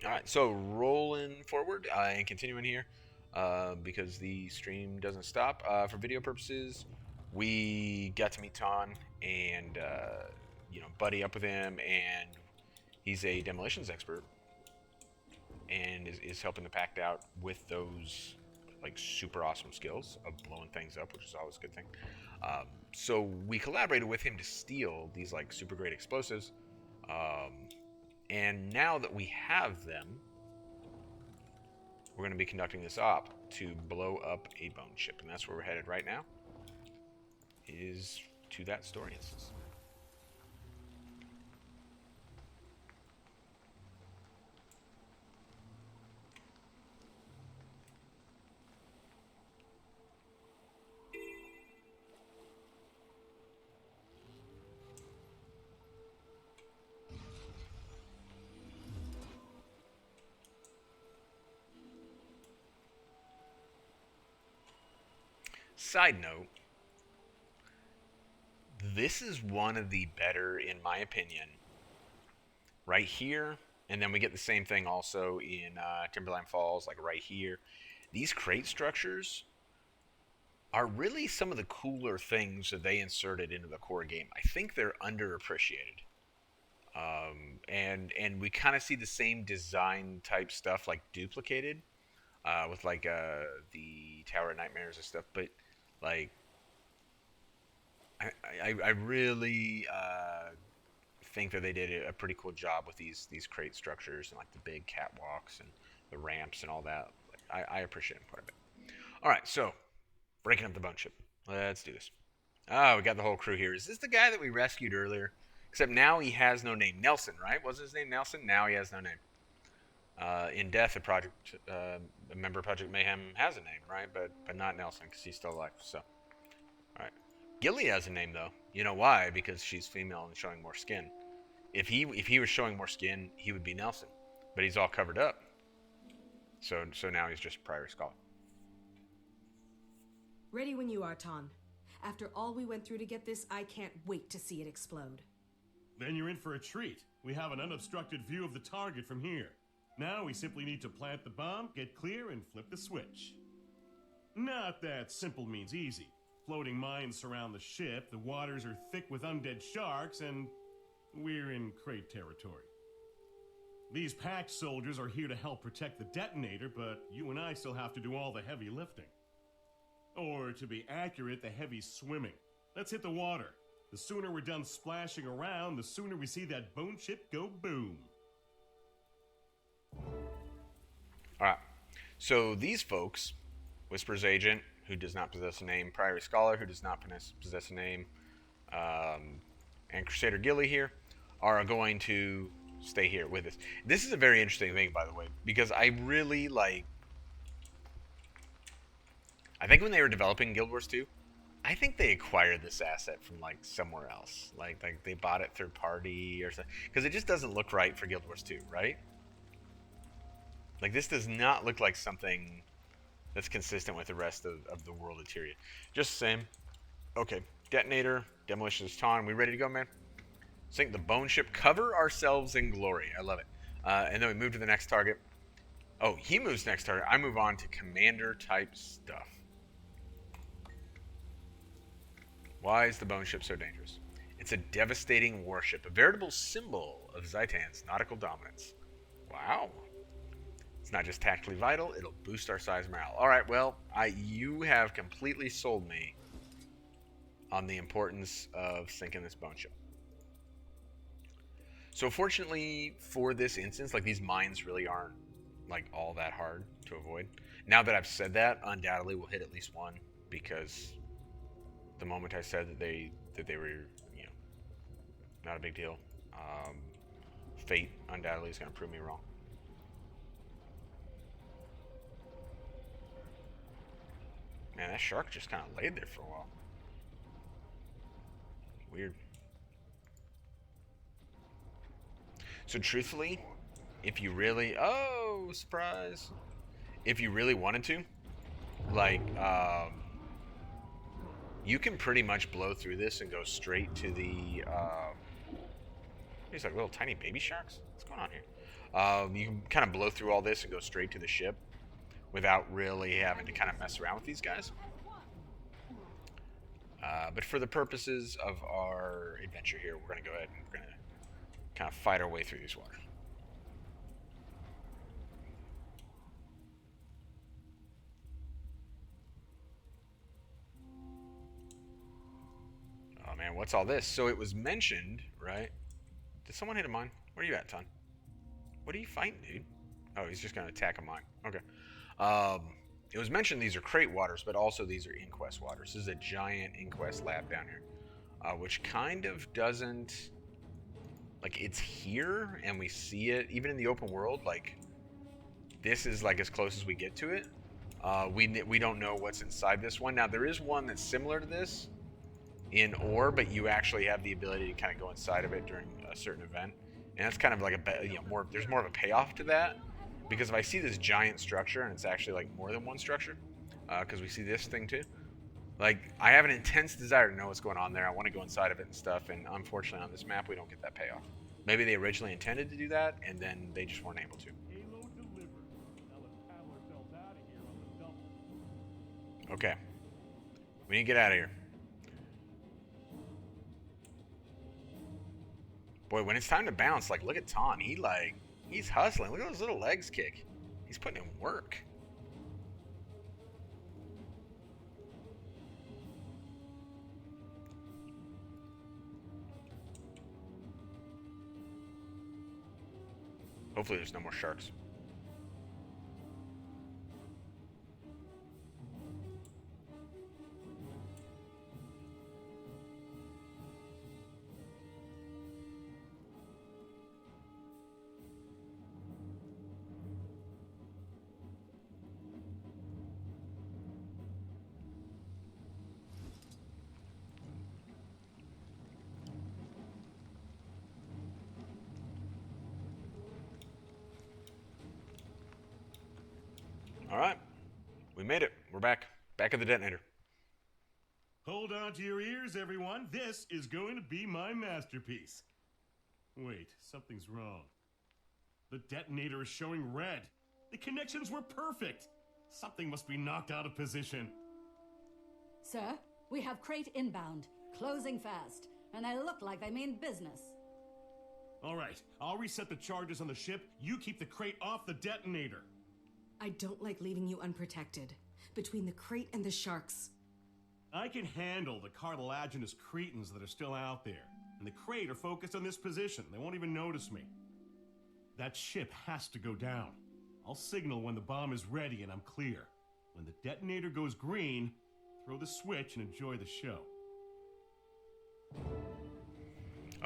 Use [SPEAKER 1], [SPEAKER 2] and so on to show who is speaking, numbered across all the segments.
[SPEAKER 1] Alright, so rolling forward and continuing here because the stream doesn't stop. For video purposes, we got to meet Tonn and, buddy up with him, and he's a demolitions expert and is helping the pack out with those like super awesome skills of blowing things up, which is always a good thing. So we collaborated with him to steal these like super great explosives. And now that we have them, we're going to be conducting this op to blow up a bone ship, and that's where we're headed right now. Is to that story instance. Side note, this is one of the better, in my opinion, right here, and then we get the same thing also in Timberline Falls, like right here. These crate structures are really some of the cooler things that they inserted into the core game. I think they're underappreciated. And we kind of see the same design type stuff like duplicated with like the Tower of Nightmares and stuff, but like I really think that they did a pretty cool job with these crate structures and like the big catwalks and the ramps and all that. I appreciate them quite a bit. All right, so breaking up the bone ship. Let's do this. Oh, we got the whole crew here. Is this the guy that we rescued earlier? Except now he has no name. Nelson, right? Wasn't his name Nelson? Now he has no name. In death, a member of Project Mayhem has a name, right? But not Nelson because he's still alive. So, all right. Gilly has a name though. You know why? Because she's female and showing more skin. If he was showing more skin, he would be Nelson. But he's all covered up. So now he's just Priory Scholar.
[SPEAKER 2] Ready when you are, Tonn. After all we went through to get this, I can't wait to see it explode.
[SPEAKER 3] Then you're in for a treat. We have an unobstructed view of the target from here. Now we simply need to plant the bomb, get clear, and flip the switch. Not that simple means easy. Floating mines surround the ship, the waters are thick with undead sharks, and we're in crate territory. These packed soldiers are here to help protect the detonator, but you and I still have to do all the heavy lifting. Or, to be accurate, the heavy swimming. Let's hit the water. The sooner we're done splashing around, the sooner we see that bone ship go boom.
[SPEAKER 1] Alright, so these folks, Whisper's Agent, who does not possess a name, Priory Scholar, who does not possess a name, and Crusader Gilly here, are going to stay here with us. This is a very interesting thing, by the way, because I really like... I think when they were developing Guild Wars 2, I think they acquired this asset from like somewhere else. Like they bought it third party or something. Because it just doesn't look right for Guild Wars 2, right? Like this does not look like something that's consistent with the rest of the world of Tyria. Just the same. Okay, detonator, demolitionist Tonn. We ready to go, man? Sink the bone ship, cover ourselves in glory. I love it. And then we move to the next target. Oh, he moves next target. I move on to commander type stuff. Why is the bone ship so dangerous? It's a devastating warship, a veritable symbol of Zaitan's nautical dominance. Wow. It's not just tactically vital, it'll boost our size morale. Alright, well, you have completely sold me on the importance of sinking this bone ship. So fortunately for this instance, like these mines really aren't like all that hard to avoid. Now that I've said that, undoubtedly we'll hit at least one because the moment I said that they were, not a big deal. Fate undoubtedly is going to prove me wrong. Man, that shark just kind of laid there for a while. Weird. So truthfully, if you really... Oh, surprise. If you really wanted to, like, you can pretty much blow through this and go straight to the... These like little tiny baby sharks? What's going on here? You can kind of blow through all this and go straight to the ship without really having to kind of mess around with these guys. But for the purposes of our adventure here, we're going to go ahead and we're going to kind of fight our way through these waters. Oh man, what's all this? So it was mentioned, right? Did someone hit a mine? Where are you at, Tonn? What are you fighting, dude? Oh, he's just going to attack a mine. Okay. It was mentioned these are crate waters, but also these are inquest waters. This is a giant inquest lab down here, which kind of doesn't... Like, it's here, and we see it, even in the open world, like, this is, like, as close as we get to it. We don't know what's inside this one. Now, there is one that's similar to this in ore, but you actually have the ability to kind of go inside of it during a certain event. And that's kind of like there's more of a payoff to that. Because if I see this giant structure, and it's actually, like, more than one structure, because we see this thing, too. Like, I have an intense desire to know what's going on there. I want to go inside of it and stuff, and unfortunately on this map, we don't get that payoff. Maybe they originally intended to do that, and then they just weren't able to. Okay. We need to get out of here. Boy, when it's time to bounce, like, look at Tonn. He's hustling. Look at those little legs kick. He's putting in work. Hopefully there's no more sharks. All right. We made it. We're back. Back at the detonator.
[SPEAKER 3] Hold on to your ears, everyone. This is going to be my masterpiece. Wait, something's wrong. The detonator is showing red. The connections were perfect. Something must be knocked out of position.
[SPEAKER 4] Sir, we have crate inbound, closing fast, and they look like they mean business.
[SPEAKER 3] All right, I'll reset the charges on the ship. You keep the crate off the detonator.
[SPEAKER 2] I don't like leaving you unprotected. Between the crate and the sharks.
[SPEAKER 3] I can handle the cartilaginous cretins that are still out there. And the crate are focused on this position. They won't even notice me. That ship has to go down. I'll signal when the bomb is ready and I'm clear. When the detonator goes green, throw the switch and enjoy the show.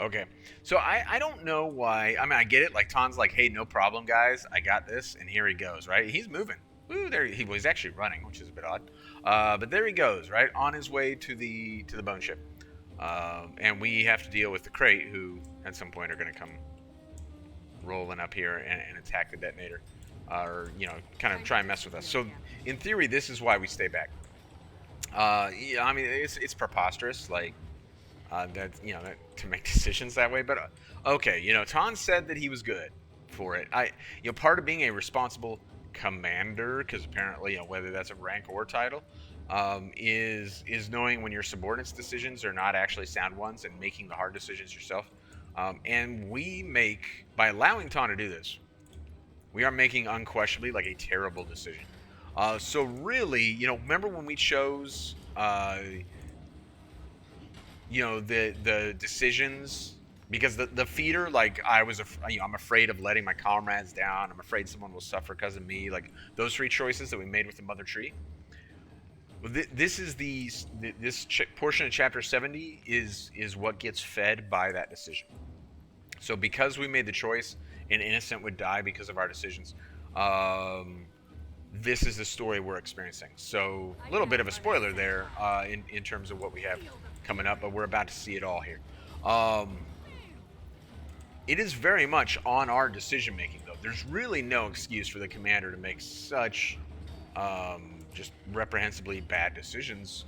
[SPEAKER 1] Okay. So I don't know why. I mean, I get it. Like, Tonn's like, hey, no problem, guys. I got this. And here he goes, right? He's moving. Woo, there he was actually running, which is a bit odd. But there he goes, right? On his way to the bone ship. And we have to deal with the crate, who at some point are going to come rolling up here and attack the detonator. Or, you know, kind of try and mess with us. So, in theory, this is why we stay back. Yeah, I mean, it's preposterous, like, that, you know, to make decisions that way. But, okay, you know, Tonn said that he was good for it. You know, part of being a responsible commander, because apparently, you know, whether that's a rank or title, is knowing when your subordinates' decisions are not actually sound ones and making the hard decisions yourself. And we make, by allowing Tonn to do this, we are making unquestionably like a terrible decision. So really, you know, remember when we chose, you know, the decisions, because the feeder, like, you know, I'm afraid of letting my comrades down. I'm afraid someone will suffer because of me. Like, those three choices that we made with the Mother Tree. This is this portion of Chapter 70 is what gets fed by that decision. So because we made the choice, an innocent would die because of our decisions. This is the story we're experiencing. So a little bit of a spoiler there in terms of what we have coming up, but we're about to see it all here. It is very much on our decision making, though. There's really no excuse for the commander to make such just reprehensibly bad decisions.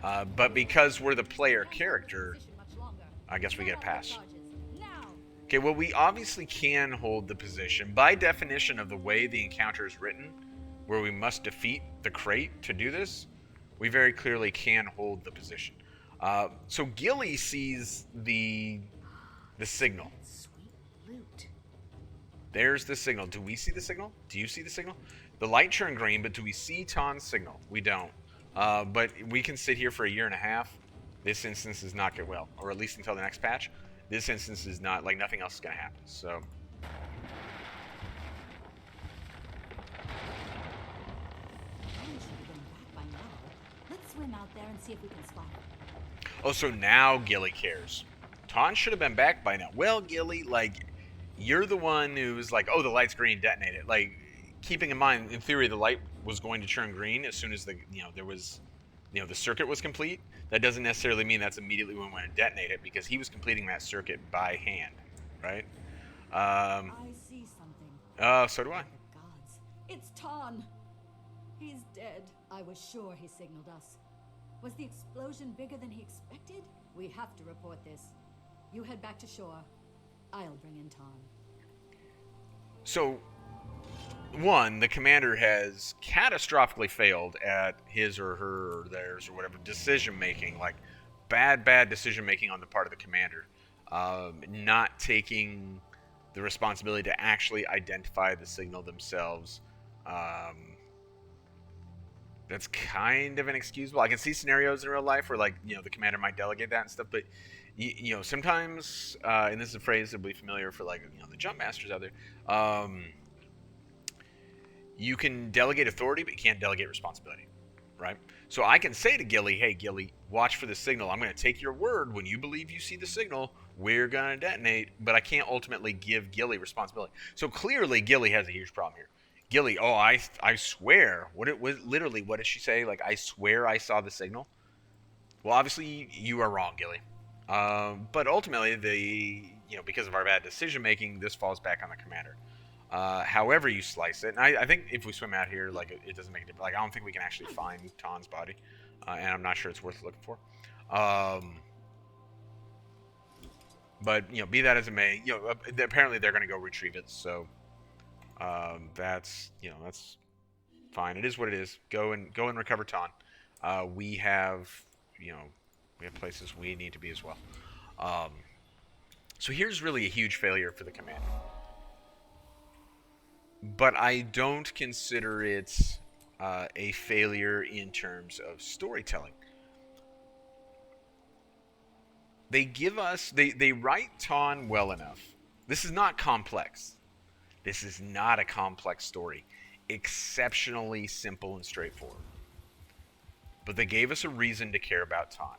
[SPEAKER 1] But because we're the player character, I guess we get a pass. Okay, well, we obviously can hold the position. By definition of the way the encounter is written, where we must defeat the crate to do this, we very clearly can hold the position. So Gilly sees the signal.
[SPEAKER 2] Sweet loot.
[SPEAKER 1] There's the signal. Do we see the signal? Do you see the signal? The light turned green, but do we see Tonn's signal? We don't. But we can sit here for a year and a half. This instance does not get well, or at least until the next patch. This instance is not, like, nothing else is going to happen. So,
[SPEAKER 4] Tonn should have been back by now. Let's swim out there and see if we can spot him.
[SPEAKER 1] oh, so now Gilly cares. Tonn should have been back by now. Well, Gilly, like, you're the one who's like, oh, the light's green, detonate it. Like, keeping in mind, in theory, the light was going to turn green as soon as there was, the circuit was complete. That doesn't necessarily mean that's immediately when we want to detonate it, because he was completing that circuit by hand, right?
[SPEAKER 4] I see something.
[SPEAKER 1] So do I.
[SPEAKER 4] The gods. It's Tonn. He's dead. I was sure he signaled us. Was the explosion bigger than he expected? We have to report this. You head back to shore. I'll bring in Tonn.
[SPEAKER 1] So, one, the commander has catastrophically failed at his or her or theirs or whatever decision making, like bad decision making on the part of the commander, not taking the responsibility to actually identify the signal themselves. That's kind of inexcusable. I can see scenarios in real life where, like, the commander might delegate that and stuff, but sometimes, and this is a phrase that will be familiar for, like, the jump masters out there. You can delegate authority, but you can't delegate responsibility, right? So I can say to Gilly, hey, Gilly, watch for the signal. I'm going to take your word. When you believe you see the signal, we're going to detonate, but I can't ultimately give Gilly responsibility. So clearly, Gilly has a huge problem here. Gilly, oh, I swear. What did she say? Like, I swear I saw the signal? Well, obviously, you are wrong, Gilly. But ultimately, because of our bad decision making, this falls back on the commander. However you slice it, and I think if we swim out here, like, it doesn't make a difference. Like, I don't think we can actually find Tonn's body, and I'm not sure it's worth looking for. But be that as it may, apparently they're going to go retrieve it. So that's fine. It is what it is. Go and recover Tonn. We have places we need to be as well. So here's really a huge failure for the commander. But I don't consider it a failure in terms of storytelling. They write Tonn well enough. This is not complex. This is not a complex story. Exceptionally simple and straightforward. But they gave us a reason to care about Tonn.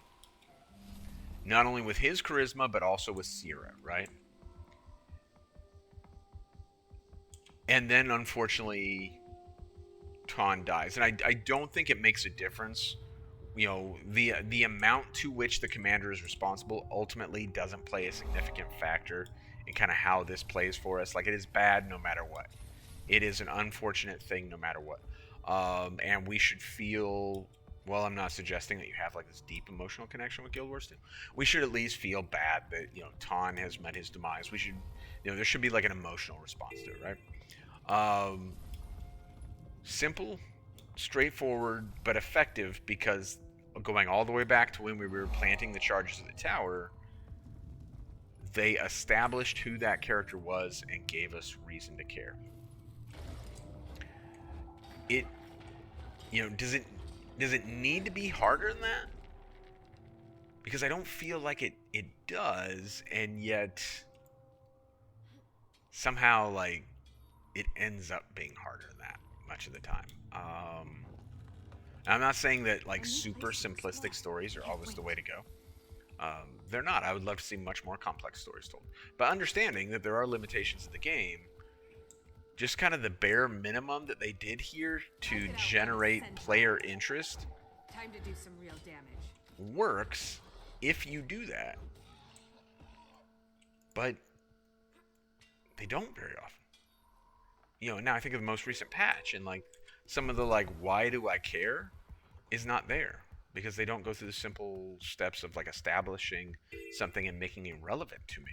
[SPEAKER 1] Not only with his charisma, but also with Ceera, right? And then, unfortunately, Tonn dies. And I don't think it makes a difference. The amount to which the commander is responsible ultimately doesn't play a significant factor in kind of how this plays for us. Like, it is bad no matter what. It is an unfortunate thing no matter what. And we should feel... Well, I'm not suggesting that you have, like, this deep emotional connection with Guild Wars 2. We should at least feel bad that, Tonn has met his demise. We should... there should be, like, an emotional response to it, right? Simple, straightforward, but effective, because going all the way back to when we were planting the charges of the tower, they established who that character was and gave us reason to care. Does it need to be harder than that? Because I don't feel like it does, and yet somehow, like, it ends up being harder than that much of the time. I'm not saying that, like, super simplistic stories are always the way to go. They're not. I would love to see much more complex stories told. But understanding that there are limitations of the game, just kind of the bare minimum that they did here to generate player interest
[SPEAKER 2] Time to do some real damage.
[SPEAKER 1] works if you do that. But they don't very often. Now I think of the most recent patch, and, like, some of the, like, why do I care is not there, because they don't go through the simple steps of, like, establishing something and making it relevant to me.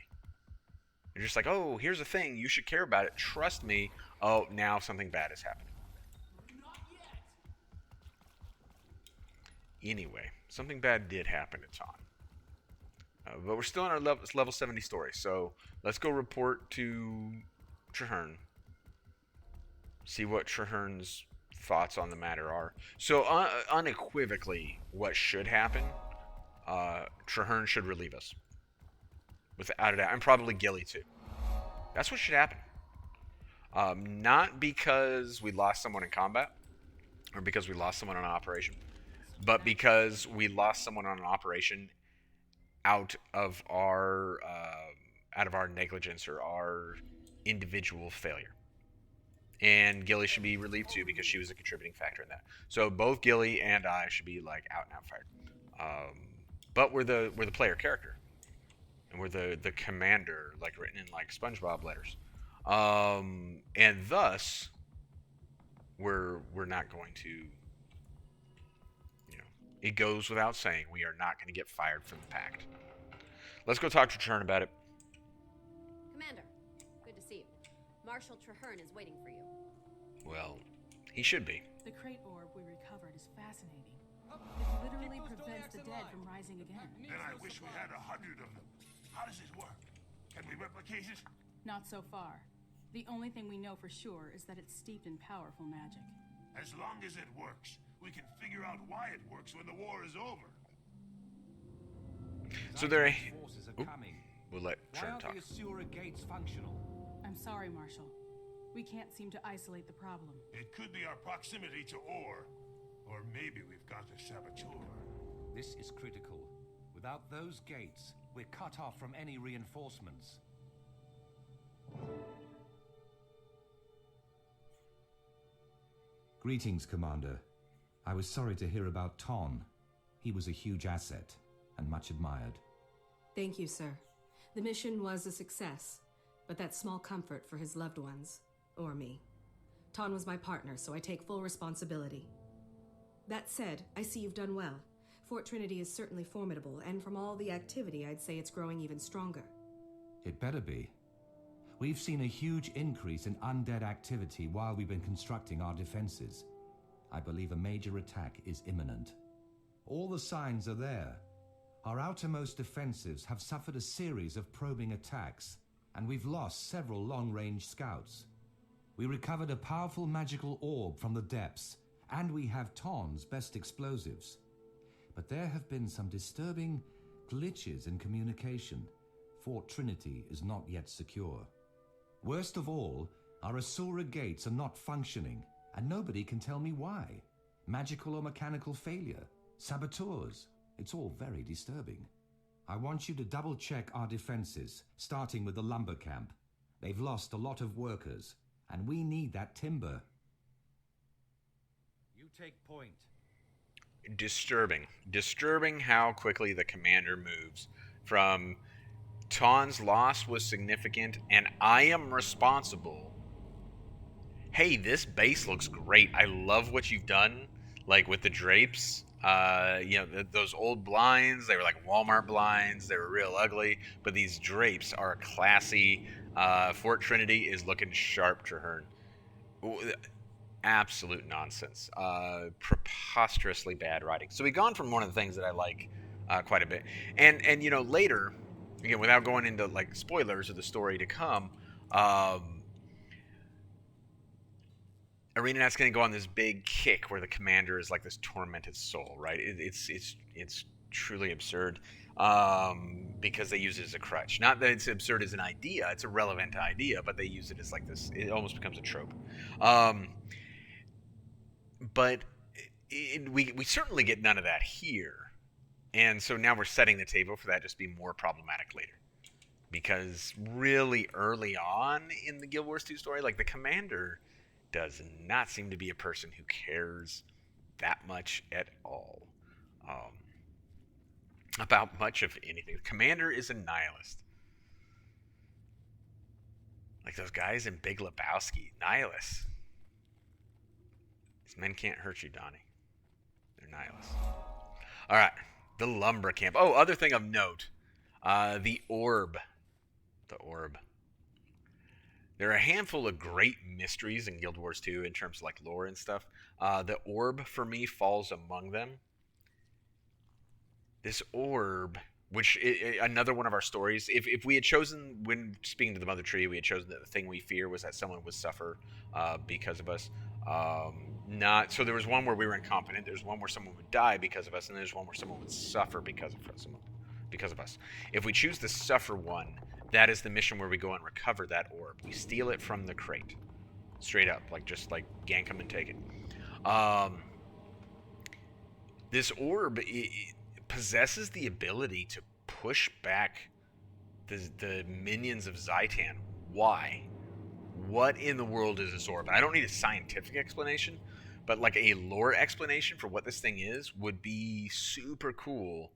[SPEAKER 1] They're just like, oh, here's a thing. You should care about it. Trust me. Oh, now something bad is happening. Anyway, something bad did happen to Tonn. But we're still in our level 70 story. So let's go report to Traherne. See what Traherne's thoughts on the matter are. So unequivocally, what should happen, Traherne should relieve us. Without a doubt. And probably Gilly too. That's what should happen. Not because we lost someone in combat, or because we lost someone on an operation, but because we lost someone on an operation out of our negligence or our individual failure. And Gilly should be relieved too because she was a contributing factor in that. So both Gilly and I should be like out and out fired. But we're the player character, and we're the commander, like written in like SpongeBob letters. And thus, we're not going to, it goes without saying, we are not going to get fired from the Pact. Let's go talk to Traherne about it.
[SPEAKER 5] Commander, good to see you. Marshal Traherne is waiting for you.
[SPEAKER 1] Well, he should be.
[SPEAKER 6] The crate orb we recovered is fascinating. It literally prevents the dead from rising again.
[SPEAKER 7] Then I wish we had 100 of them. How does it work? Can we replicate it?
[SPEAKER 6] Not so far. The only thing we know for sure is that it's steeped in powerful magic.
[SPEAKER 7] As long as it works, we can figure out why it works when the war is over.
[SPEAKER 1] So there.
[SPEAKER 8] Forces are coming.
[SPEAKER 1] We'll let
[SPEAKER 8] Why
[SPEAKER 1] Traherne
[SPEAKER 8] aren't
[SPEAKER 1] talk.
[SPEAKER 8] the Ceera gates functional?
[SPEAKER 6] I'm sorry, Marshal. We can't seem to isolate the problem.
[SPEAKER 7] It could be our proximity to ore. Or maybe we've got a saboteur.
[SPEAKER 8] This is critical. Without those gates, we're cut off from any reinforcements.
[SPEAKER 9] Greetings, Commander. I was sorry to hear about Tonn. He was a huge asset, and much admired.
[SPEAKER 2] Thank you, sir. The mission was a success, but that's small comfort for his loved ones, or me. Tonn was my partner, so I take full responsibility. That said, I see you've done well. Fort Trinity is certainly formidable, and from all the activity, I'd say it's growing even stronger.
[SPEAKER 9] It better be. We've seen a huge increase in undead activity while we've been constructing our defenses. I believe a major attack is imminent. All the signs are there. Our outermost defensives have suffered a series of probing attacks, and we've lost several long-range scouts. We recovered a powerful magical orb from the depths, and we have Tonn's best explosives. But there have been some disturbing glitches in communication. Fort Trinity is not yet secure. Worst of all, our Ceera gates are not functioning, and nobody can tell me why. Magical or mechanical failure, saboteurs, it's all very disturbing. I want you to double-check our defenses, starting with the lumber camp. They've lost a lot of workers, and we need that timber.
[SPEAKER 8] You take point.
[SPEAKER 1] Disturbing how quickly the commander moves from Tonn's loss was significant and I am responsible. Hey, this base looks great. I love what you've done, like with the drapes. Those old blinds, they were like Walmart blinds. They were real ugly, but these drapes are classy. Fort Trinity is looking sharp, Traherne. Absolute nonsense. Preposterously bad writing. So we've gone from one of the things that I like quite a bit. And later, again, without going into like spoilers of the story to come, ArenaNet's going to go on this big kick where the commander is like this tormented soul, right? It's truly absurd because they use it as a crutch. Not that it's absurd as an idea; it's a relevant idea, but they use it as like this. It almost becomes a trope. But we certainly get none of that here, and so now we're setting the table for that just be more problematic later. Because really early on in the Guild Wars 2 story, like the commander does not seem to be a person who cares that much at all about much of anything. The commander is a nihilist. Like those guys in Big Lebowski, nihilists. These men can't hurt you, Donnie. They're nihilists. All right, the lumber camp. Oh, other thing of note, the orb. The orb. There are a handful of great mysteries in Guild Wars 2 in terms of like lore and stuff. The orb for me falls among them. This orb, which another one of our stories. If we had chosen, when speaking to the Mother Tree, we had chosen that the thing we fear was that someone would suffer because of us. Not so. There was one where we were incompetent. There's one where someone would die because of us, and there's one where someone would suffer because of us. If we choose the suffer one, that is the mission where we go and recover that orb. We steal it from the crate, straight up, like just like gank them and take it. This orb it possesses the ability to push back the minions of Zaitan. Why? What in the world is this orb? I don't need a scientific explanation, but like a lore explanation for what this thing is would be super cool.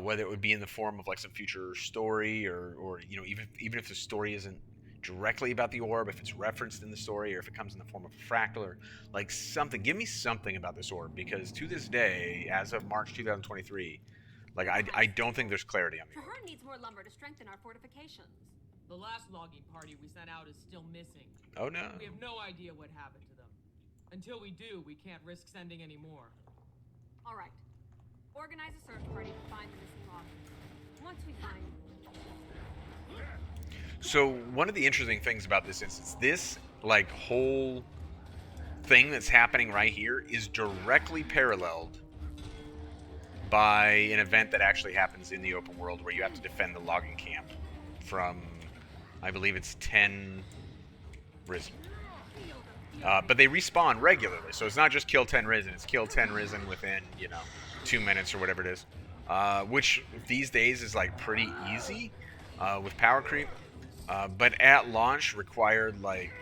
[SPEAKER 1] Whether it would be in the form of like some future story, or you know, even if the story isn't directly about the orb, if it's referenced in the story, or if it comes in the form of a fractal, or like something. Give me something about this orb, because to this day, as of March 2023, like I don't think there's clarity on the orb.
[SPEAKER 5] Traherne needs more lumber to strengthen our fortifications.
[SPEAKER 10] The last logging party we sent out is still missing.
[SPEAKER 1] Oh no.
[SPEAKER 10] We have no idea what happened to them. Until we do, we can't risk sending any more.
[SPEAKER 5] All right. Organize a search party to find the missing loggers. Once we find...
[SPEAKER 1] So one of the interesting things about this instance, this like whole thing that's happening right here is directly paralleled by an event that actually happens in the open world, where you have to defend the logging camp from, I believe it's 10 Risen. But they respawn regularly, so it's not just kill 10 Risen, it's kill 10 Risen within, 2 minutes or whatever it is. Which these days is like pretty easy with power creep. But at launch required like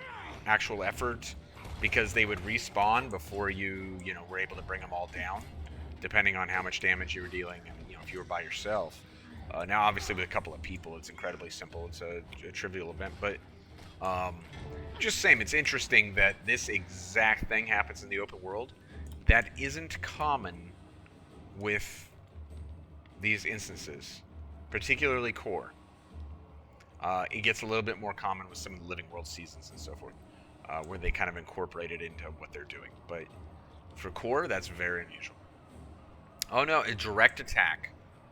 [SPEAKER 1] actual effort, because they would respawn before you were able to bring them all down, depending on how much damage you were dealing, and if you were by yourself. Now obviously with a couple of people it's incredibly simple, it's a trivial event, but just saying, it's interesting that this exact thing happens in the open world. That isn't common with these instances, particularly core. It gets a little bit more common with some of the Living World seasons and so forth, where they kind of incorporate it into what they're doing. But for core, that's very unusual. Oh no, a direct attack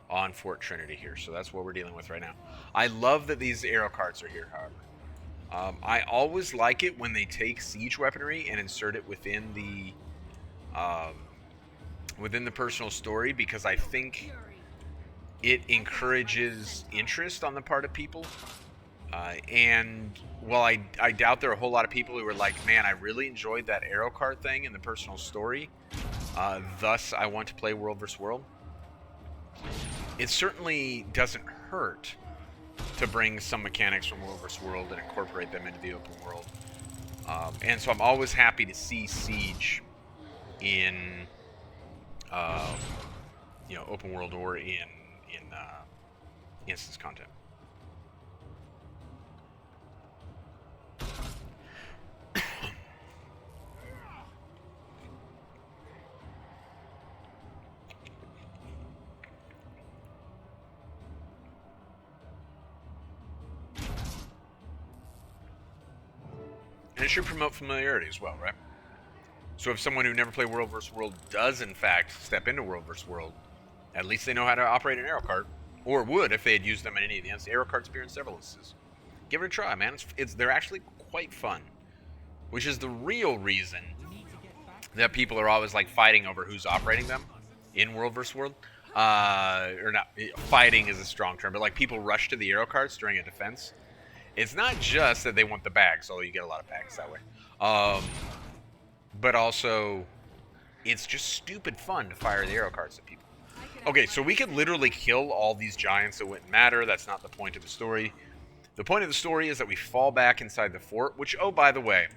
[SPEAKER 1] on Fort Trinity here, so that's what we're dealing with right now. I love that these arrow carts are here, however. I always like it when they take siege weaponry and insert it within the personal story, because I think it encourages interest on the part of people. And while I doubt there are a whole lot of people who are like, man, I really enjoyed that arrow cart thing in the personal story, thus I want to play World vs. World, it certainly doesn't hurt to bring some mechanics from World vs. World and incorporate them into the open world. And so I'm always happy to see Siege in open world or in instance content. And it should promote familiarity as well, right? So if someone who never played World vs. World does, in fact, step into World vs. World, at least they know how to operate an arrow cart, or would if they had used them in any of the instances. Arrow carts appear in several instances. Give it a try, man. They're actually quite fun, which is the real reason that people are always like fighting over who's operating them in World vs. World. Or not, fighting is a strong term, but like people rush to the arrow carts during a defense. It's not just that they want the bags, although you get a lot of bags that way. But also, it's just stupid fun to fire the arrow carts at people. Okay, so we could literally kill all these giants. It wouldn't matter. That's not the point of the story. The point of the story is that we fall back inside the fort, which, oh, by the way,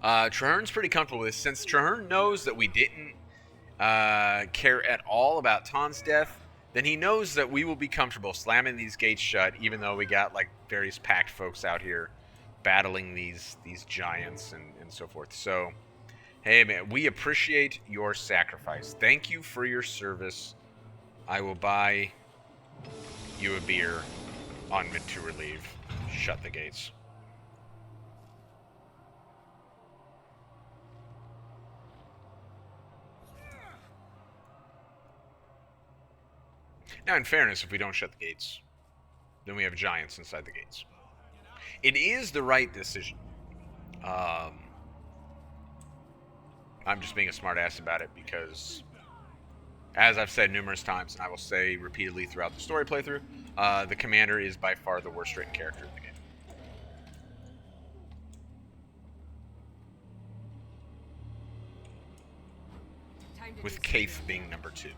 [SPEAKER 1] Traherne's pretty comfortable with this. Since Traherne knows that we didn't care at all about Tonn's death, then he knows that we will be comfortable slamming these gates shut, even though we got like various packed folks out here battling these giants and so forth. So, hey man, we appreciate your sacrifice. Thank you for your service. I will buy you a beer on mid-tour leave. Shut the gates. Now, in fairness, if we don't shut the gates, then we have giants inside the gates. It is the right decision. I'm just being a smartass about it because, as I've said numerous times, and I will say repeatedly throughout the story playthrough, the commander is by far the worst written character in the game. With Kaith being number 2.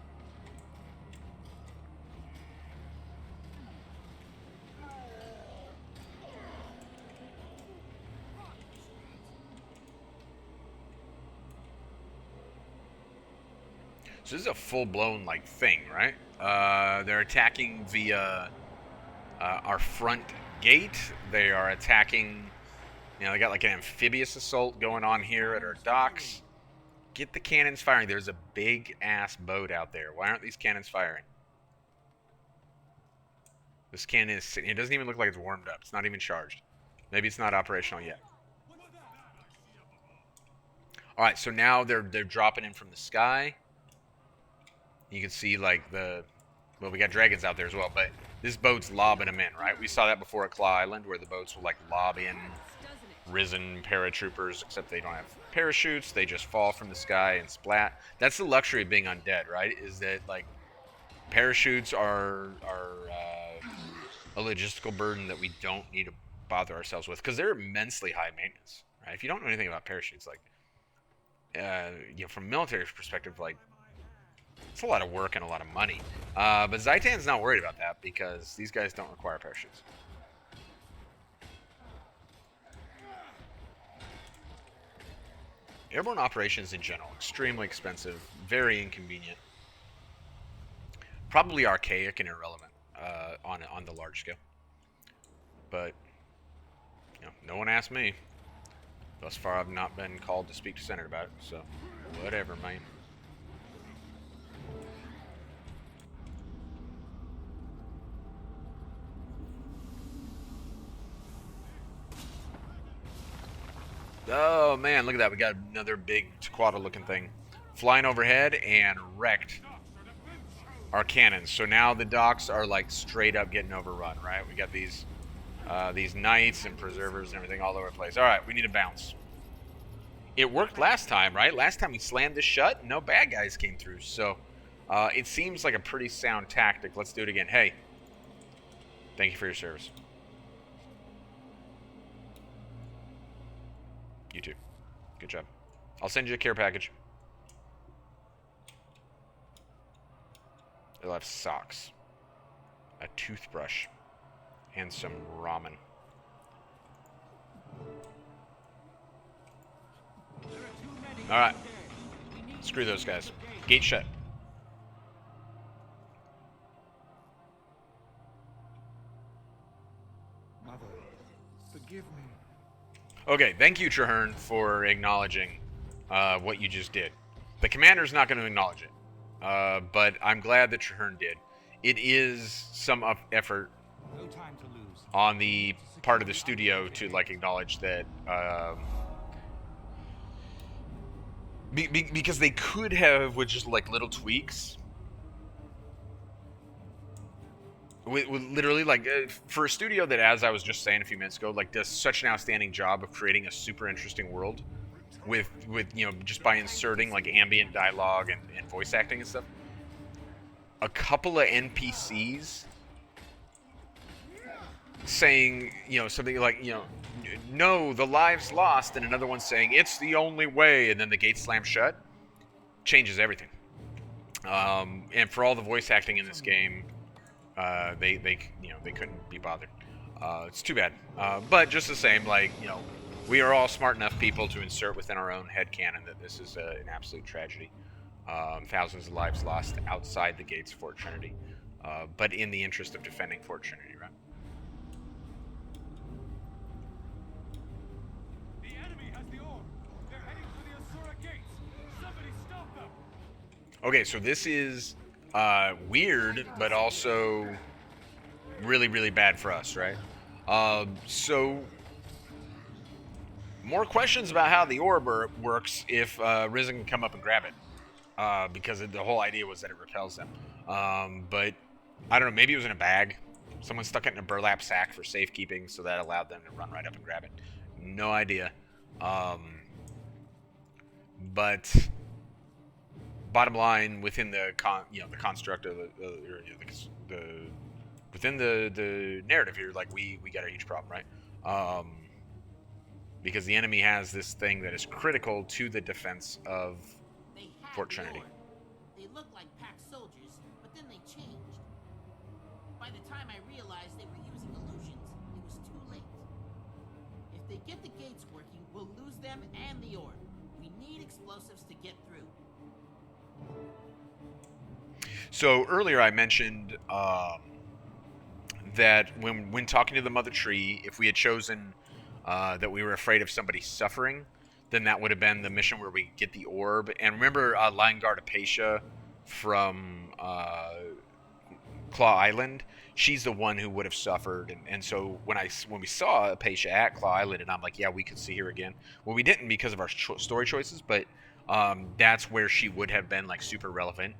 [SPEAKER 1] So this is a full-blown, like, thing, right? They're attacking via our front gate. They are attacking, you know, they got like an amphibious assault going on here at our docks. Get the cannons firing. There's a big-ass boat out there. Why aren't these cannons firing? This cannon is sitting. It doesn't even look like it's warmed up. It's not even charged. Maybe it's not operational yet. All right, so now they're dropping in from the sky. You can see like well, we got dragons out there as well, but this boat's lobbing them in, right? We saw that before at Claw Island, where the boats will like lob in risen paratroopers, except they don't have parachutes. They just fall from the sky and splat. That's the luxury of being undead, right? Is that like parachutes are a logistical burden that we don't need to bother ourselves with because they're immensely high maintenance, right? If you don't know anything about parachutes, like you know, from a military perspective, like it's a lot of work and a lot of money. But Zaitan's not worried about that because these guys don't require parachutes. Airborne operations in general, extremely expensive, very inconvenient, probably archaic and irrelevant on the large scale. But you know, no one asked me. Thus far, I've not been called to speak to Senate about it, so whatever, man. Oh man, look at that. We got another big Taquata looking thing flying overhead and wrecked our cannons. So now the docks are like straight up getting overrun, right? We got these knights and preservers and everything all over the place. All right, we need to bounce. It worked last time, right? Last time we slammed this shut, no bad guys came through. So it seems like a pretty sound tactic. Let's do it again. Hey, thank you for your service. You too. Good job. I'll send you a care package. They'll have socks, a toothbrush, and some ramen. Alright. Screw those guys. Gate shut.
[SPEAKER 8] Mother, forgive me.
[SPEAKER 1] Okay, thank you, Traherne, for acknowledging what you just did. The commander's not going to acknowledge it, but I'm glad that Traherne did. It is some effort on the part of the studio to like acknowledge that, because they could have, with just like little tweaks, with literally like for a studio that, as I was just saying a few minutes ago, like does such an outstanding job of creating a super interesting world with you know, just by inserting like ambient dialogue and voice acting and stuff. A couple of NPCs saying, you know, something like, you know, no, the lives lost, and another one saying it's the only way, and then the gate slams shut, changes everything. And for all the voice acting in this game, they you know, they couldn't be bothered. It's too bad. But just the same, like, you know, we are all smart enough people to insert within our own headcanon that this is an absolute tragedy. Thousands of lives lost outside the gates of Fort Trinity, but in the interest of defending Fort Trinity, right?
[SPEAKER 7] The enemy has the orb. They're heading for the Ceera gates. Somebody stop them.
[SPEAKER 1] Okay, so this is weird, but also really, really bad for us, right? So more questions about how the orb works if Risen can come up and grab it, because the whole idea was that it repels them. But I don't know, maybe it was in a bag. Someone stuck it in a burlap sack for safekeeping, so that allowed them to run right up and grab it. No idea. But bottom line, within the the construct of the within the narrative here, like we got a huge problem, right? Because the enemy has this thing that is critical to the defense of Fort Trinity.
[SPEAKER 11] They looked like packed soldiers, but then they changed. By the time I realized they were using illusions, it was too late. If they get the gates working, we'll lose them and the orb. We need explosives to get through.
[SPEAKER 1] So earlier I mentioned that when talking to the Mother Tree, if we had chosen that we were afraid of somebody suffering, then that would have been the mission where we get the orb. And remember Lion Guard Apatia from Claw Island? She's the one who would have suffered. And so when we saw Apatia at Claw Island, and I'm like, yeah, we could see her again. Well, we didn't because of our story choices, but that's where she would have been like super relevant.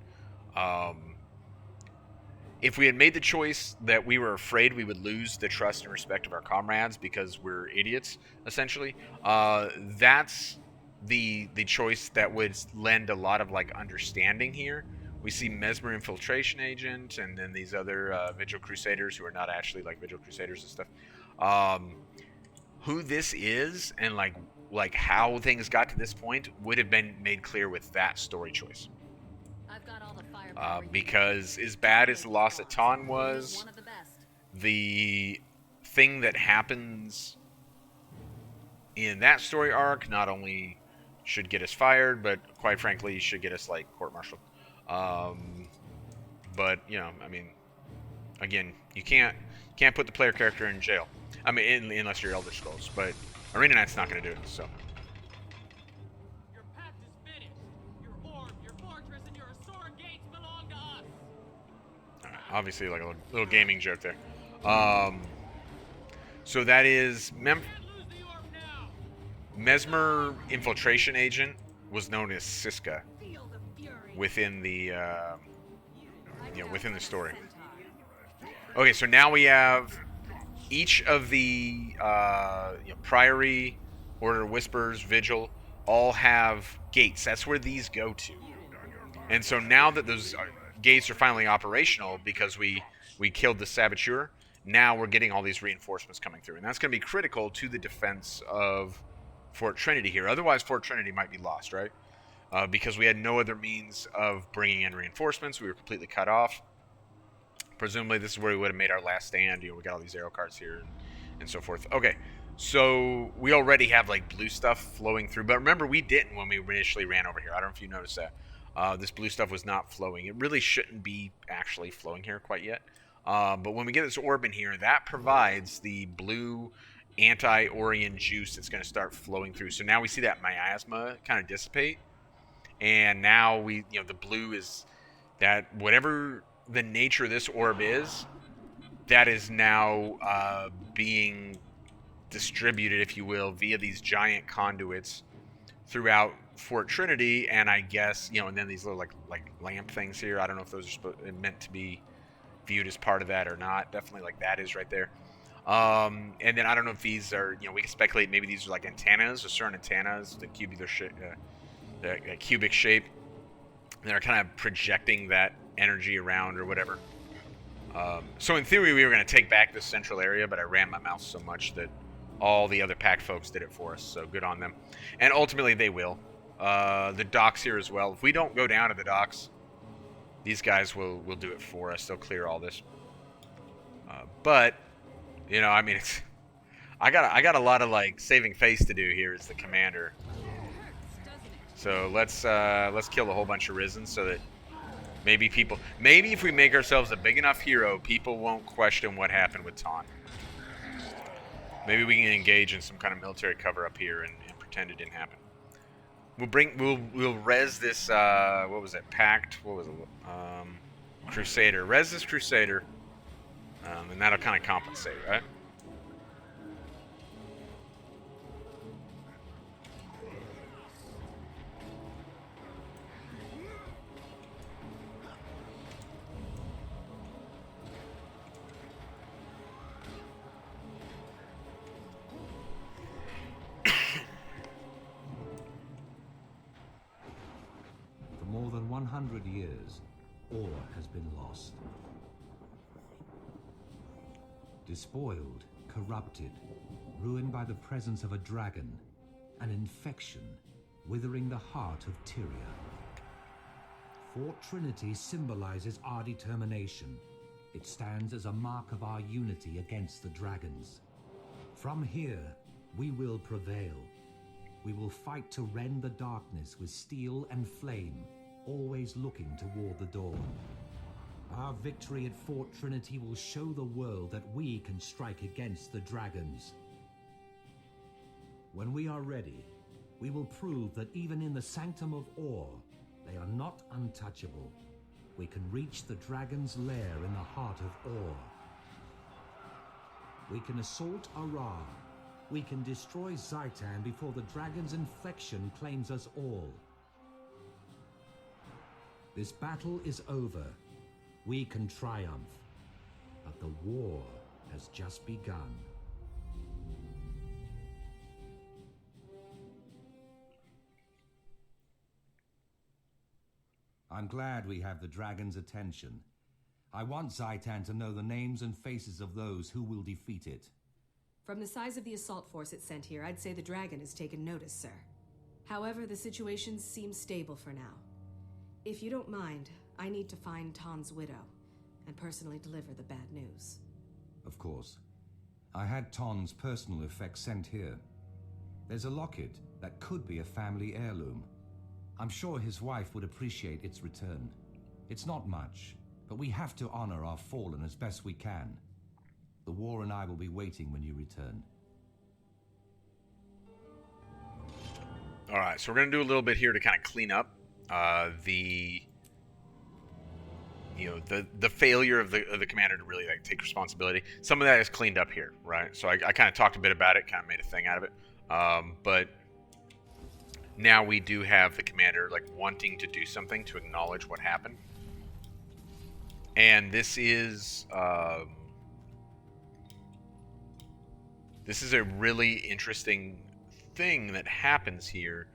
[SPEAKER 1] If we had made the choice that we were afraid we would lose the trust and respect of our comrades because we're idiots, essentially, that's the choice that would lend a lot of like understanding here. We see Mesmer Infiltration Agent, and then these other Vigil Crusaders who are not actually like Vigil Crusaders and stuff. Who this is and like how things got to this point would have been made clear with that story choice. Because as bad as the loss at Tonn was, the thing that happens in that story arc not only should get us fired, but quite frankly should get us like court-martialed. But you know, I mean, again, you can't put the player character in jail. I mean, unless you're Elder Scrolls, but Arena Knight's not going to do it. So. Obviously, like a little gaming joke there. So that is Mesmer Infiltration Agent was known as Siska within the within the story. Okay, so now we have each of the Priory, Order of Whispers, Vigil, all have gates. That's where these go to. And so now that those gates are finally operational because we killed the Saboteur, now we're getting all these reinforcements coming through. And that's going to be critical to the defense of Fort Trinity here. Otherwise, Fort Trinity might be lost, right? Because we had no other means of bringing in reinforcements. We were completely cut off. Presumably, this is where we would have made our last stand. You know, we got all these arrow cards here and so forth. Okay, so we already have, like, blue stuff flowing through. But remember, we didn't when we initially ran over here. I don't know if you noticed that. This blue stuff was not flowing. It really shouldn't be actually flowing here quite yet. But when we get this orb in here, that provides the blue anti-Orion juice that's going to start flowing through. So now we see that miasma kind of dissipate. And now the blue is that whatever the nature of this orb is, that is now being distributed, if you will, via these giant conduits throughout Fort Trinity. And I guess, and then these little like lamp things here, I don't know if those are meant to be viewed as part of that or not. Definitely like that is right there. And then I don't know if these are, we can speculate maybe these are like antennas, or certain antennas, the cubic shape. And they're kind of projecting that energy around or whatever. So in theory, we were going to take back this central area, but I ran my mouth so much that all the other pack folks did it for us. So good on them. And ultimately, they will. The docks here as well. If we don't go down to the docks, these guys will do it for us. They'll clear all this. But I mean, I got a lot of like saving face to do here as the commander. So let's kill a whole bunch of Risen so that maybe if we make ourselves a big enough hero, people won't question what happened with Tonn. Maybe we can engage in some kind of military cover up here and pretend it didn't happen. We'll res this what was it? Pact? What was it? Crusader. Res this Crusader, and that'll kind of compensate, right?
[SPEAKER 9] 100 years, Or has been lost. Despoiled, corrupted, ruined by the presence of a dragon, an infection, withering the heart of Tyria. Fort Trinity symbolizes our determination. It stands as a mark of our unity against the dragons. From here, we will prevail. We will fight to rend the darkness with steel and flame, always looking toward the dawn. Our victory at Fort Trinity will show the world that we can strike against the dragons. When we are ready, we will prove that even in the Sanctum of Or, they are not untouchable. We can reach the dragon's lair in the heart of Or. We can assault Arar. We can destroy Zaitan before the dragon's infection claims us all. This battle is over. We can triumph. But the war has just begun. I'm glad we have the dragon's attention. I want Zaitan to know the names and faces of those who will defeat it.
[SPEAKER 2] From the size of the assault force it sent here, I'd say the dragon has taken notice, sir. However, the situation seems stable for now. If you don't mind, I need to find Tonn's widow and personally deliver the bad news.
[SPEAKER 9] Of course. I had Tonn's personal effects sent here. There's a locket that could be a family heirloom. I'm sure his wife would appreciate its return. It's not much, but we have to honor our fallen as best we can. The war and I will be waiting when you return.
[SPEAKER 1] All right, so we're going to do a little bit here to kind of clean up the failure of the commander to really like take responsibility. Some of that is cleaned up here, right? So I kind of talked a bit about it, kind of made a thing out of it. But now we do have the commander like wanting to do something to acknowledge what happened. And this is a really interesting thing that happens here.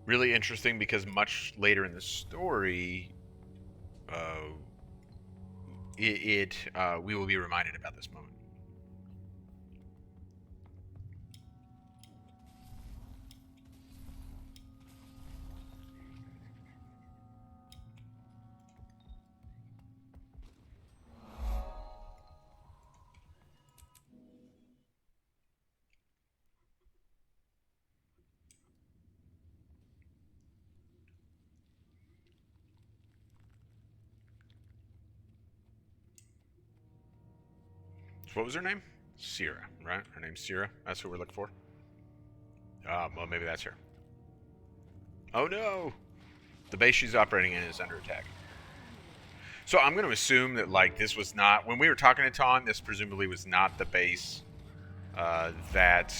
[SPEAKER 1] Really interesting because much later in the story, we will be reminded about this moment. So what was her name? Ceera, right? Her name's Ceera. That's who we're looking for. Well, maybe that's her. Oh no! The base she's operating in is under attack. So I'm going to assume that like this was not, when we were talking to Tonn, this presumably was not the base that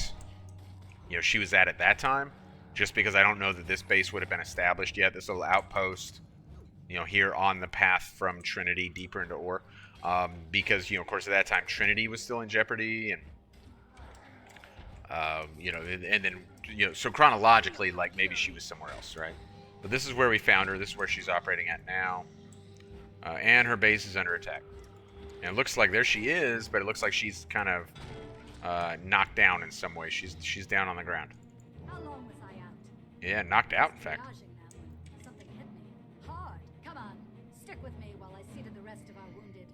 [SPEAKER 1] she was at that time. Just because I don't know that this base would have been established yet. This little outpost, here on the path from Trinity deeper into Or. Because, of course, at that time, Trinity was still in jeopardy, and, and then, so chronologically, like, maybe she was somewhere else, right? But this is where we found her. This is where she's operating at now. And her base is under attack. And it looks like there she is, but it looks like she's kind of knocked down in some way. She's down on the ground.
[SPEAKER 4] How long was I out?
[SPEAKER 1] Yeah, knocked out, in fact.
[SPEAKER 4] Something hit me. Hard. Come on. Stick with me while I see to the rest of our wounded.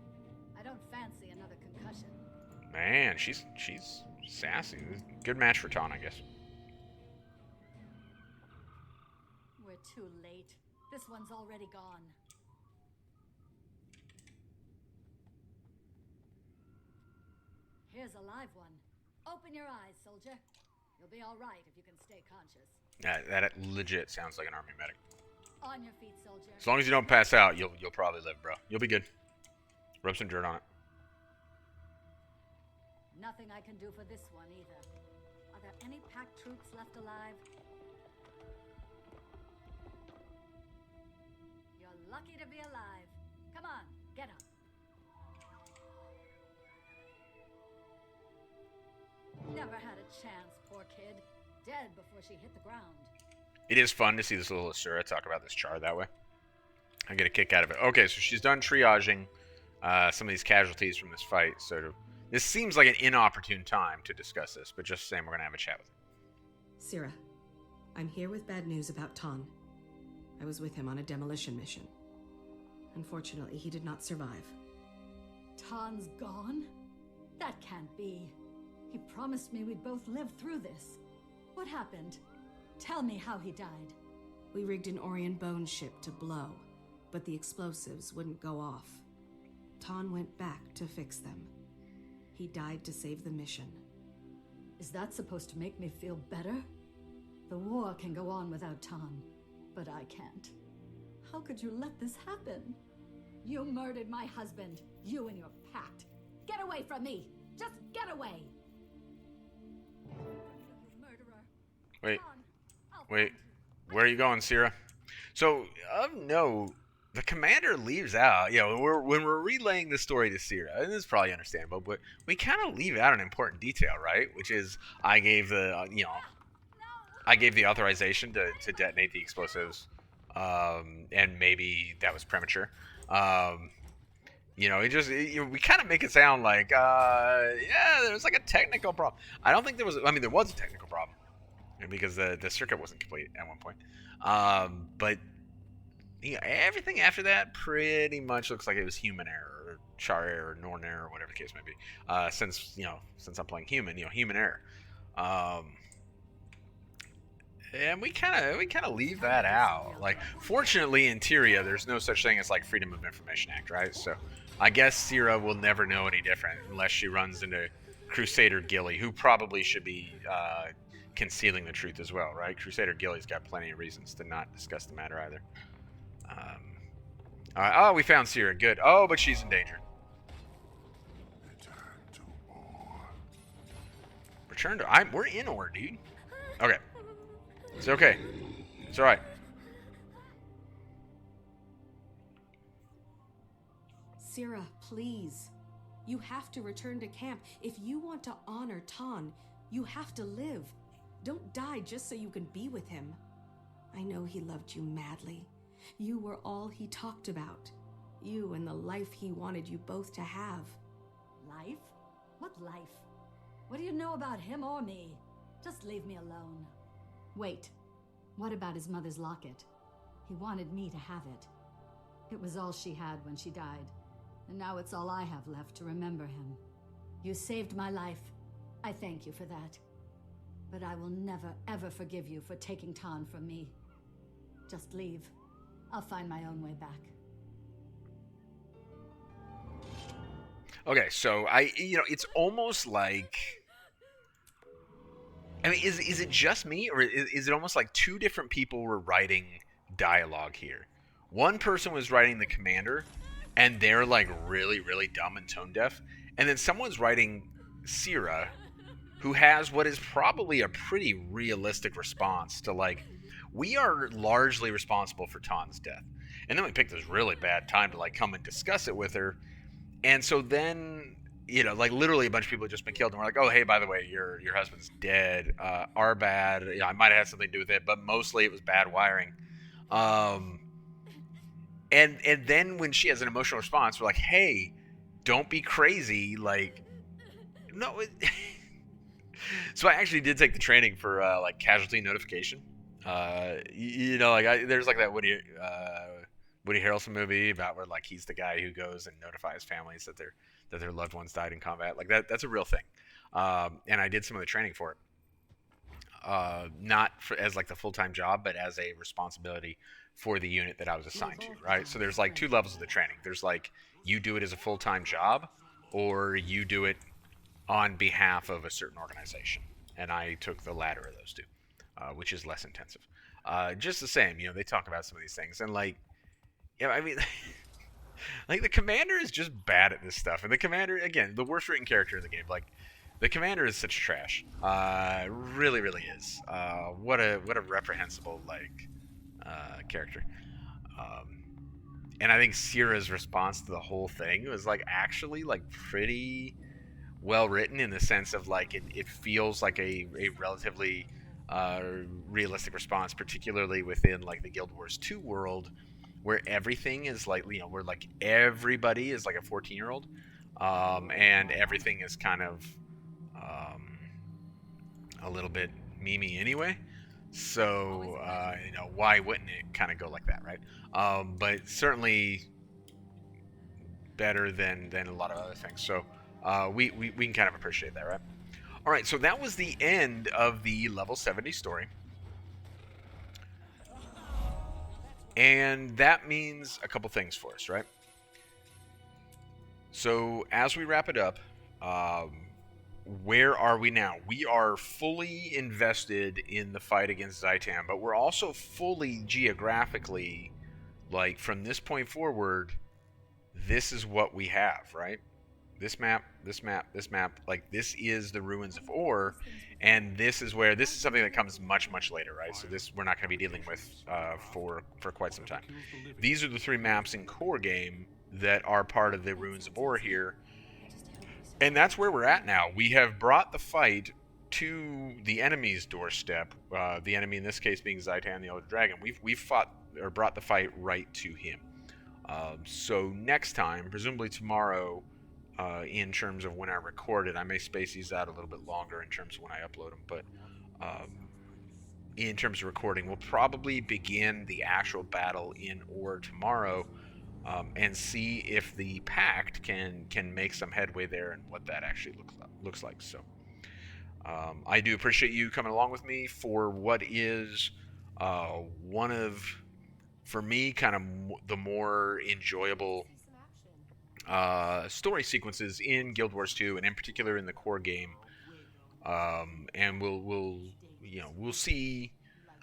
[SPEAKER 4] I don't fancy another concussion.
[SPEAKER 1] Man, she's sassy. Good match for Tonn, I guess.
[SPEAKER 4] We're too late. This one's already gone. Here's a live one. Open your eyes, soldier. You'll be all right if you can stay conscious.
[SPEAKER 1] That legit sounds like an army medic.
[SPEAKER 4] On your feet, soldier.
[SPEAKER 1] As long as you don't pass out, you'll probably live, bro. You'll be good. Rub some dirt on it.
[SPEAKER 4] Nothing I can do for this one either. Are there any pack troops left alive? You're lucky to be alive. Come on, get up. Never had a chance, poor kid. Dead before she hit the ground.
[SPEAKER 1] It is fun to see this little Ceera talk about this char that way. I get a kick out of it. Okay, so she's done triaging some of these casualties from this fight. This seems like an inopportune time to discuss this, but just saying we're going to have a chat with her.
[SPEAKER 2] Ceera, I'm here with bad news about Tonn. I was with him on a demolition mission. Unfortunately, he did not survive.
[SPEAKER 4] Tonn's gone? That can't be. He promised me we'd both live through this. What happened? Tell me how he died.
[SPEAKER 2] We rigged an Orion bone ship to blow, but the explosives wouldn't go off. Tonn went back to fix them. He died to save the mission.
[SPEAKER 4] Is that supposed to make me feel better? The war can go on without Tonn, but I can't. How could you let this happen? You murdered my husband, you and your pact. Get away from me! Just get away!
[SPEAKER 1] Wait. Wait. Where are you going, Ceera? So, no, the commander leaves out, when we're relaying the story to Ceera, and this is probably understandable, but we kind of leave out an important detail, right? Which is, I gave the authorization to detonate the explosives, and maybe that was premature. We kind of make it sound like, there was like a technical problem. I don't think there was, there was a technical problem, because the circuit wasn't complete at one point. But everything after that pretty much looks like it was human error, or char error, or Norn error, or whatever the case may be. Since I'm playing human, human error. And we kind of leave that out. Like, fortunately, in Tyria, there's no such thing as like Freedom of Information Act, right? So, I guess Ceera will never know any different unless she runs into Crusader Gilly, who probably should be concealing the truth as well, right? Crusader Gilly's got plenty of reasons to not discuss the matter either. All right. Oh, we found Ceera. Good. Oh, but she's in danger. Return to. We're in Ore, dude. Okay. It's okay. It's all right.
[SPEAKER 2] Ceera, please. You have to return to camp. If you want to honor Tonn, you have to live. Don't die just so you can be with him. I know he loved you madly. You were all he talked about. You and the life he wanted you both to have.
[SPEAKER 4] Life? What life? What do you know about him or me? Just leave me alone. Wait. What about his mother's locket? He wanted me to have it. It was all she had when she died. And now it's all I have left to remember him. You saved my life. I thank you for that. But I will never, ever forgive you for taking Tonn from me. Just leave. I'll find my own way back.
[SPEAKER 1] Okay, so it's almost like, is it just me, or is it almost like two different people were writing dialogue here? One person was writing the commander, and they're like really, really dumb and tone deaf, and then someone's writing Ceera, who has what is probably a pretty realistic response to, like, we are largely responsible for Tonn's death. And then we picked this really bad time to, like, come and discuss it with her. And so then, like, literally a bunch of people had just been killed. And we're like, oh, hey, by the way, your husband's dead. Our bad. I might have had something to do with it, but mostly it was bad wiring. And then when she has an emotional response, we're like, hey, don't be crazy. Like, no, So I actually did take the training for like casualty notification. There's like that Woody Harrelson movie about where like he's the guy who goes and notifies families that their loved ones died in combat. Like that's a real thing. And I did some of the training for it. Not as like the full-time job, but as a responsibility for the unit that I was assigned to. Right. So there's like two levels of the training. There's like you do it as a full-time job, or you do it on behalf of a certain organization, and I took the latter of those two, which is less intensive. Just the same, they talk about some of these things, and like, like the commander is just bad at this stuff, and the commander, again, the worst written character in the game. Like, the commander is such trash, really, really is. What a reprehensible character. And I think Ceera's response to the whole thing was like actually like pretty well written, in the sense of like it feels like a relatively realistic response, particularly within like the Guild Wars 2 world, where everything is like, where like everybody is like a 14-year-old, and everything is kind of a little bit memey anyway. So why wouldn't it kind of go like that, right? But certainly better than a lot of other things. So we can kind of appreciate that, right? All right, so that was the end of the level 70 story. And that means a couple things for us, right? So as we wrap it up, where are we now? We are fully invested in the fight against Zaitan, but we're also fully geographically, like, from this point forward, this is what we have, right? This map, this map, this map, like, this is the ruins of Ur, and this is something that comes much, much later, right? So this we're not going to be dealing with for quite some time. These are the 3 maps in core game that are part of the ruins of Ur here, and that's where we're at now. We have brought the fight to the enemy's doorstep. The enemy in this case being Zaitan, the Elder Dragon. We've fought or brought the fight right to him. So next time, presumably tomorrow, in terms of when I record it, I may space these out a little bit longer in terms of when I upload them. But in terms of recording, we'll probably begin the actual battle in Ur tomorrow. And see if the Pact can make some headway there and what that actually looks like. So I do appreciate you coming along with me for what is one of, for me, kind of the more enjoyable story sequences in Guild Wars 2, and in particular in the core game. And we'll see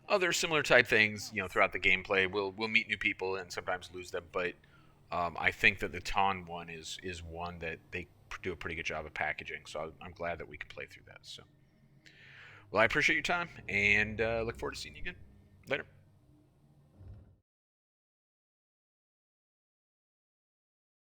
[SPEAKER 1] other similar type things throughout the gameplay. We'll meet new people and sometimes lose them, but I think that the Tonn one is one that they do a pretty good job of packaging. So I'm glad that we can play through that. So, well, I appreciate your time and look forward to seeing you again later.